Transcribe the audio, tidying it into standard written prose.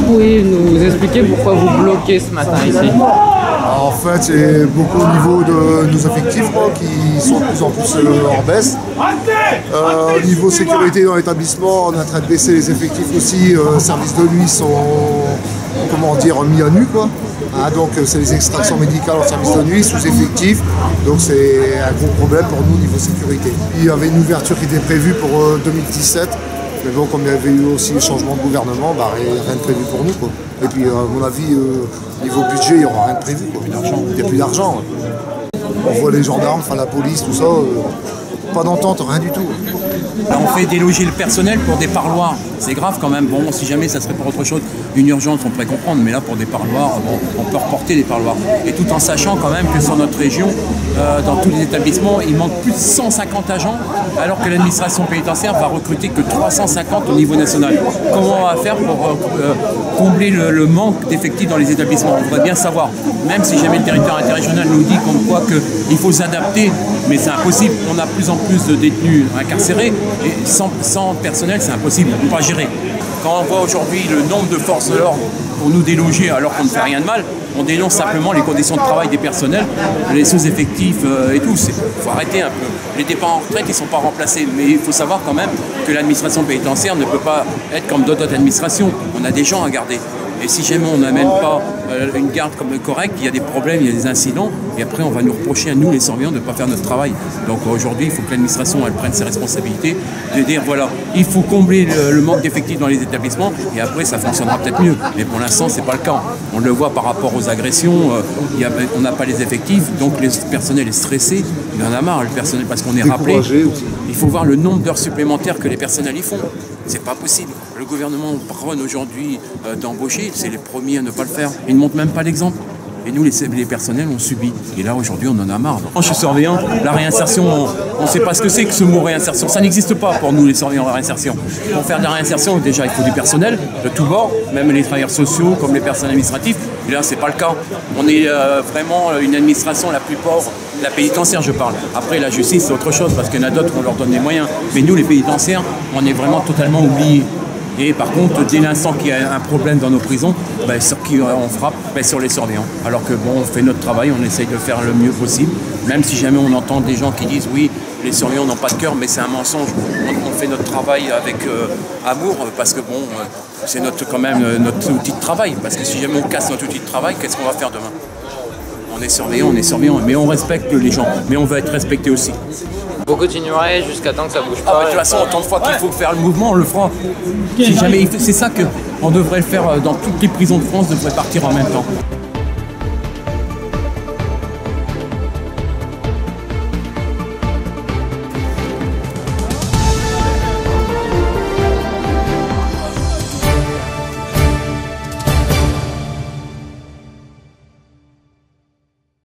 pouvez nous expliquer pourquoi vous bloquez ce matin ici? En fait, c'est beaucoup au niveau de nos effectifs qui sont de plus en plus en baisse. Au niveau sécurité dans l'établissement, on est en train de baisser les effectifs aussi. Services de nuit sont, comment dire, mis à nu, quoi. Donc c'est les extractions médicales en service de nuit, sous-effectifs. Donc c'est un gros problème pour nous au niveau sécurité. Il y avait une ouverture qui était prévue pour 2017. Mais bon, comme il y avait eu aussi le changement de gouvernement, il n'y a rien de prévu pour nous, quoi. Et puis, à mon avis, niveau budget, il n'y aura rien de prévu, quoi. Il n'y a plus d'argent. On voit les gendarmes, la police, tout ça, pas d'entente, rien du tout. On fait déloger le personnel pour des parloirs. C'est grave quand même. Bon, si jamais ça serait pour autre chose, une urgence, on pourrait comprendre. Mais là, pour des parloirs, bon, on peut reporter des parloirs. Et tout en sachant quand même que sur notre région, dans tous les établissements, il manque plus de 150 agents, alors que l'administration pénitentiaire va recruter que 350 au niveau national. Comment on va faire pour combler le manque d'effectifs dans les établissements? On voudrait bien savoir. Même si jamais le territoire interrégional nous dit comme quoi qu'il faut s'adapter, mais c'est impossible. On a de plus en plus de détenus incarcérés et sans personnel, c'est impossible. On ne peut pas gérer. Quand on voit aujourd'hui le nombre de forces de l'ordre pour nous déloger alors qu'on ne fait rien de mal, on dénonce simplement les conditions de travail des personnels, les sous-effectifs et tout. Il faut arrêter un peu. Les départs en retraite, ils ne sont pas remplacés. Mais il faut savoir quand même que l'administration pénitentiaire ne peut pas être comme d'autres administrations. On a des gens à garder. Et si jamais on n'amène pas une garde comme le correct, il y a des problèmes, il y a des incidents, et après on va nous reprocher à nous les surveillants de ne pas faire notre travail. Donc aujourd'hui, il faut que l'administration elle prenne ses responsabilités, de dire voilà, il faut combler le manque d'effectifs dans les établissements, et après ça fonctionnera peut-être mieux. Mais pour l'instant, c'est pas le cas. On le voit par rapport aux agressions, on n'a pas les effectifs, donc le personnel est stressé, il en a marre le personnel parce qu'on est rappelé. Il faut voir le nombre d'heures supplémentaires que les personnels y font. C'est pas possible. Le gouvernement prône aujourd'hui d'embaucher, c'est les premiers à ne pas le faire. Ils ne montrent même pas l'exemple. Et nous, les personnels, on subit. Et là, aujourd'hui, on en a marre. Quand je suis surveillant, la réinsertion, on ne sait pas ce que c'est que ce mot réinsertion. Ça n'existe pas pour nous, les surveillants de réinsertion. Pour faire de la réinsertion, déjà, il faut du personnel de tous bords, même les travailleurs sociaux, comme les personnels administratifs. Et là, c'est pas le cas. On est vraiment une administration la plus pauvre. La pénitentiaire, je parle. Après, la justice, c'est autre chose, parce qu'il y en a d'autres, on leur donne des moyens. Mais nous, les pénitentiaires, on est vraiment totalement oubliés. Et par contre, dès l'instant qu'il y a un problème dans nos prisons, sur qui on frappe? Sur les surveillants. Alors que bon, on fait notre travail, on essaye de faire le mieux possible. Même si jamais on entend des gens qui disent oui, les surveillants n'ont pas de cœur, mais c'est un mensonge. On fait notre travail avec amour, parce que bon, c'est quand même notre outil de travail. Parce que si jamais on casse notre outil de travail, qu'est-ce qu'on va faire demain? On est surveillant, mais on respecte les gens, mais on veut être respecté aussi. Vous continuerez jusqu'à temps que ça bouge pas. De toute façon, autant de fois qu'il faut faire le mouvement, on le fera. Si jamais, c'est ça qu'on devrait le faire dans toutes les prisons de France, devrait partir en même temps.